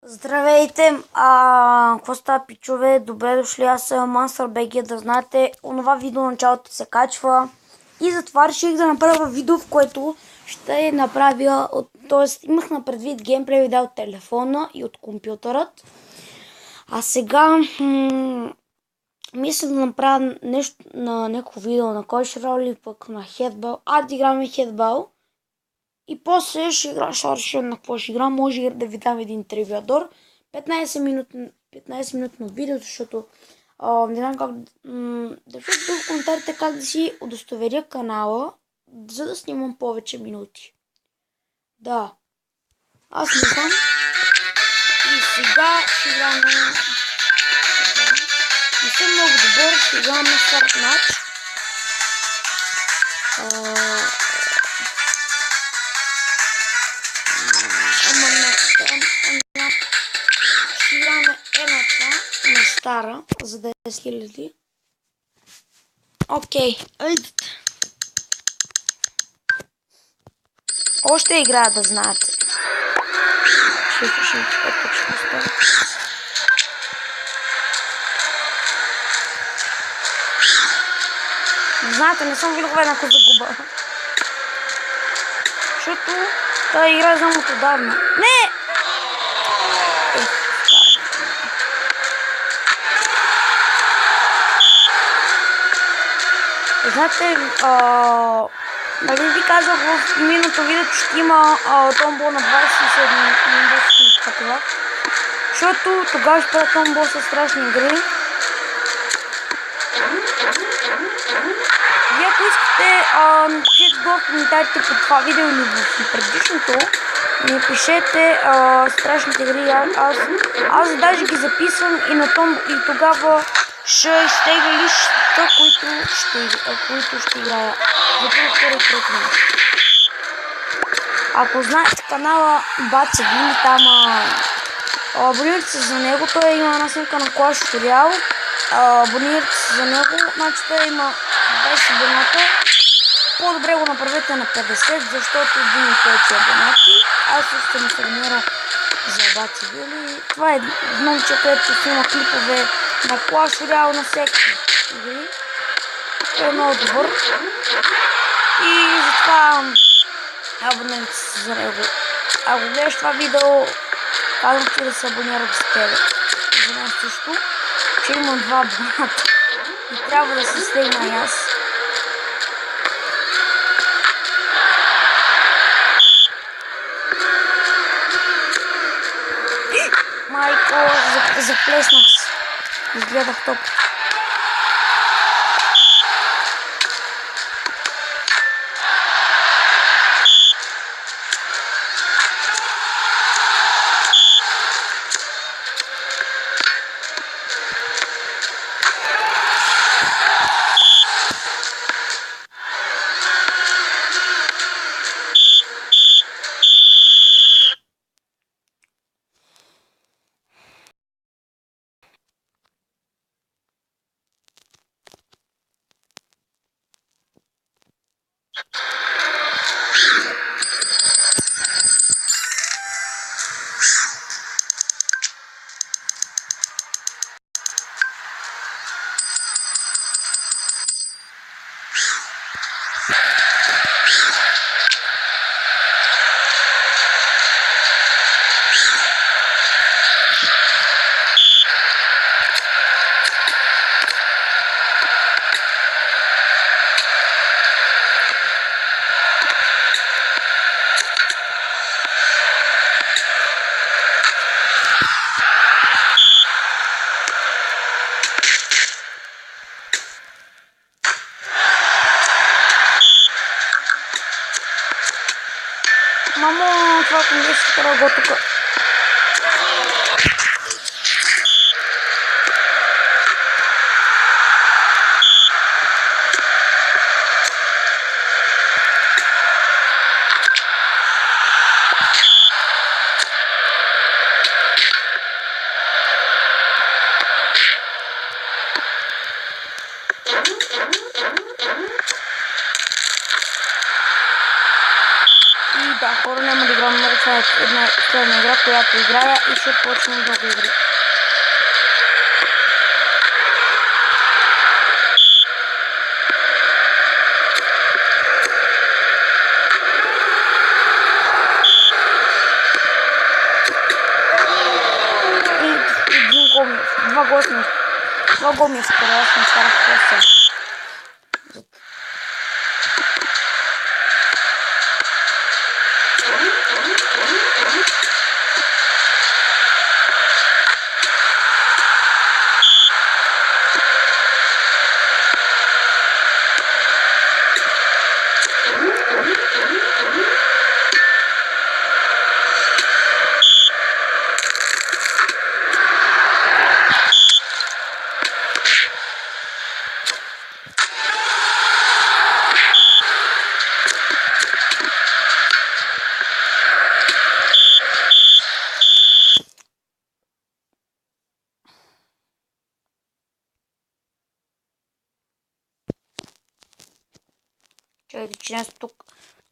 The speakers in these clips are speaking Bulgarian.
Здравейте! Какво става, пичове? Добре дошли, аз съм MonsterBG, да знаете, онова видео началото се качва и затова реших да направя видео, в което ще направя, т.е. имах на предвид геймплей видео от телефона и от компютърът, а сега мисля да направя нещо на някакво видео на Койш Рол или пък на Headball. Да играме Headball. И после ще игра, ще решим на какво ще игра. Може да ви дам един тривиадор. 15 минутно видео, защото не знам как да пишете в коментарите как да си удостоверя канала, за да снимам повече минути. Да. Аз не знам. И сега ще играм на... Не съм много добър, ще играм на старт матч. Ще играме едната на стара за 10 000. Окей, айдете. Още игра да знаете. Знаете, не съм виновен ако загуба. Защото тази игра знам от отдавна. Не! Знаете, нали ви казах в миналото видео, че ще има томбол на 27 защото тогава ще правя томбол с страшни игри. И ако искате, напишете долу в коментарите по това видео или в предишното, ми пишете страшните игри. Аз даже ги записвам и на томбол и тогава ще изтегля листата, които ще играя за първи против нас. Ако знаете канала Баца Вили, там абонирайте се за него, той има една снимка на Clash Royale. Абонирайте се за него, значи той има 20 абоната. По-добре го направете на 50, защото един и повече абонати. Аз също съм се абонирал за Баца Вили. Това е едно момче, което снима клипове на Clash Royale на всеки игри. Той е много добър. И затова абонирайте се за него. Ако гледаш това видео, казвам ти да се абонират за тебе. За мен също, че имам 2 абоната. И трябва да се стегна и аз. Майко, заплеснах се. Изгледах топ. Мамо, това към беше втора го тук. И да, хора, няма да играм много Това е една последна игра, която играя и ще почна много игри. Два гола ми скоро, аз не старах просто.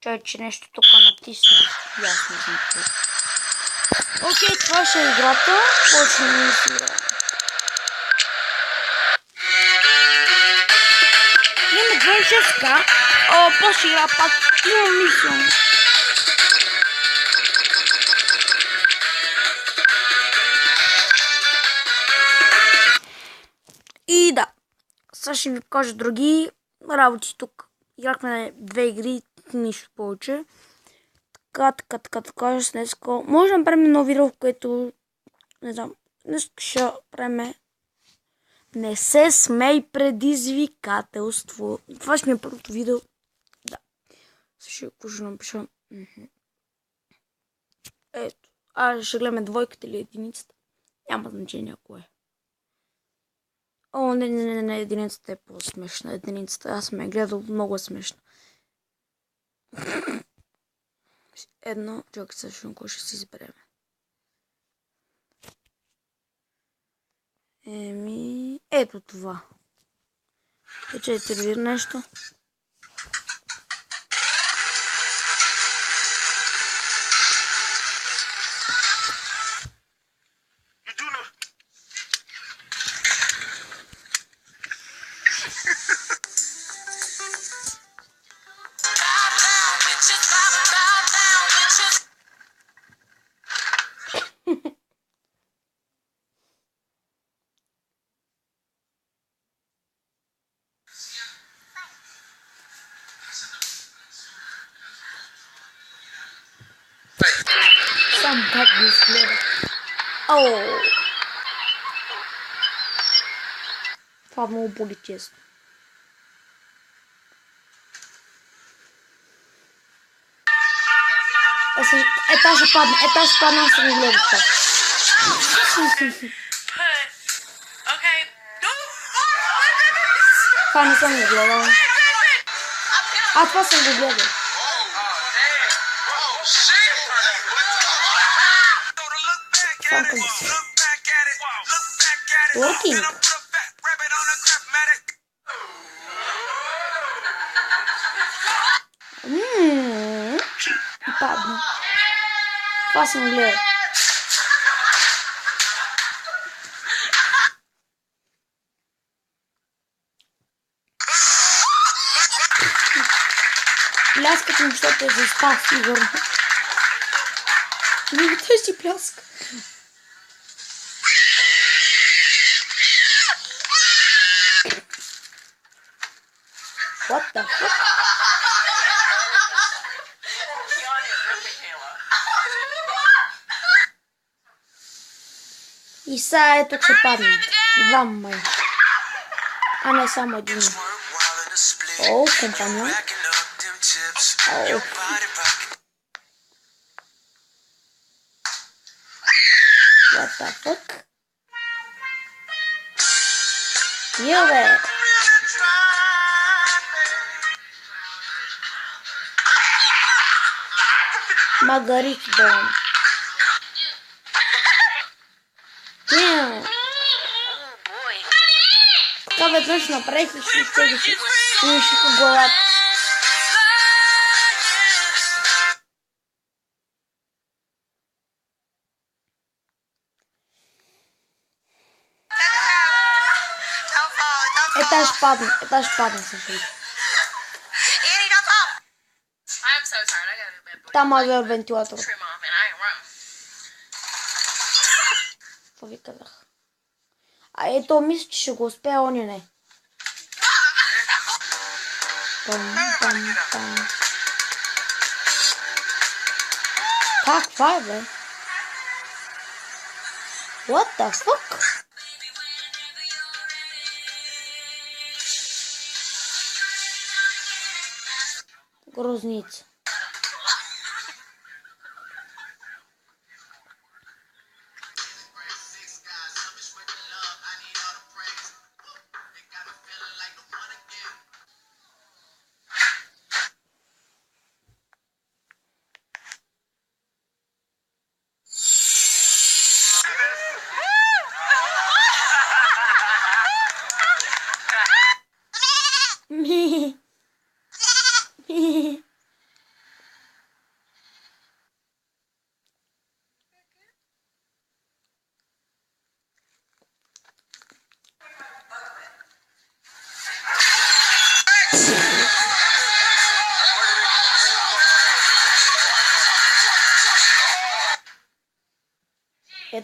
Чай, че нещо тук натисна. Ясно знам това. Окей, това ще е играта. Почнем да си играем. Има 26к. После игра пак. Имам мисъл. И да. Сега ще ви покажа други работи тук. Играхме 2 игри, нищо повече. Така, днес. Може да направим едно видео, в което, не знам, днес ще правим не се смей предизвикателство. Това ще ми е първото видео. Да. Ще напиша. Ето. Ще гледаме двойката или единицата. Няма значение кое е. О, не, единицата е по-смешна. Единицата, аз съм я гледал, много е смешна. Едно, чакай също, кой ще си изберем. Ето това. Печете ли нещо? Сам как да изгледа. Това много боли честно. Та ще падна, аз съм го гледал това. Това не съм го гледал. Това съм го гледал. Working. Падна. Това съм гледал. Пляската ми, защото е за спа, сигурно. Той си пляска. What the fuck? И сега ето ще паднат. Два май. А не само един. Компаньон. What the fuck? Бе. Маргарит дом. Така веднъж направих и ще изтегли главата. Та ще падне също. Там азер вентилатор. Това ви казах. А ето, мисля, че ще го успея, они не. Пам. Каква е, бе? What the fuck? Грозница.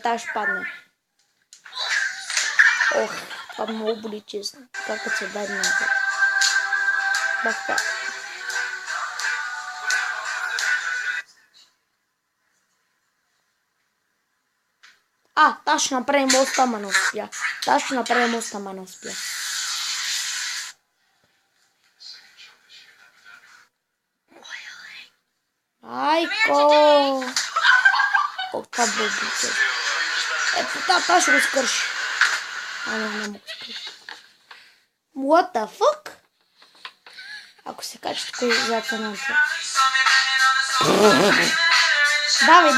Та ще падне. Ох, това много боли, честно. Как се дай много. Бахта. Та ще направим моста, ама не успя. Айко! Ох, това бъдите. Ето, та ще го скърши. Не мога да скърши. What the fuck? Ако се качи такова изляза на това. Давай.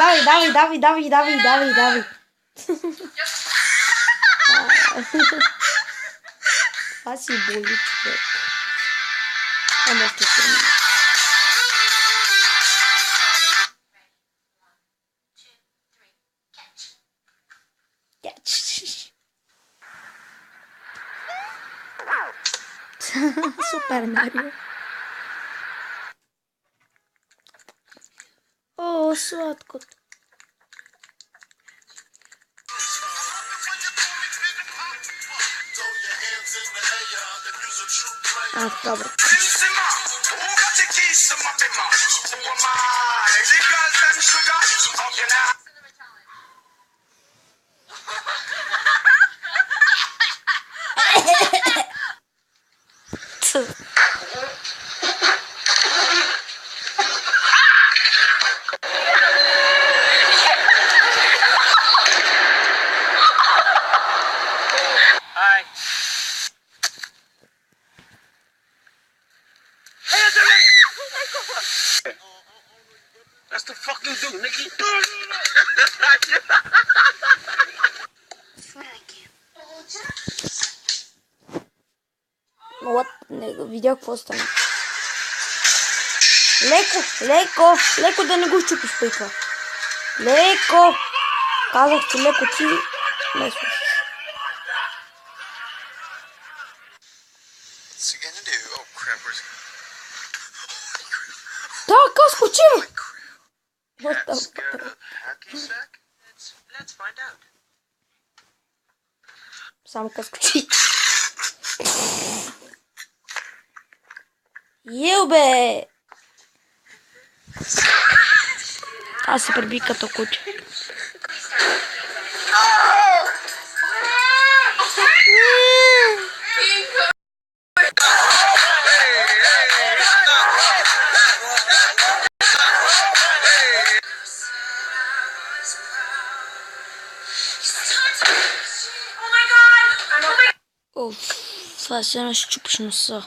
Това си боли, човек. Ама ще тръгне. Супер Марио. О, сладкото. Добре. That's the fucking dude, Nikki. Вот, видях какво стана. Леко да не го щупиш при това. Леко. Казах ти леко, ти не слушаш. Да, как скочи, бе? Само как скочи. Ел, бе! Аз се преби като куче. Оф, това си едно щупиш носа.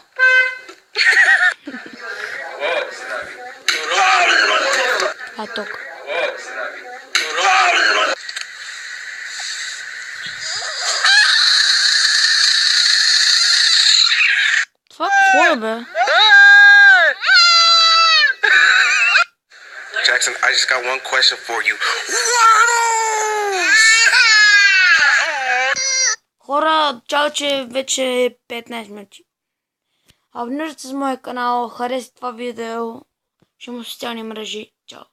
А тук. Това какво е, бе? Jackson, I just got one question for you. Хора, чао, че вече е 15 минути. Абонирайте се за моя канал, харесайте това видео. Ще има социални мрежи. Чао.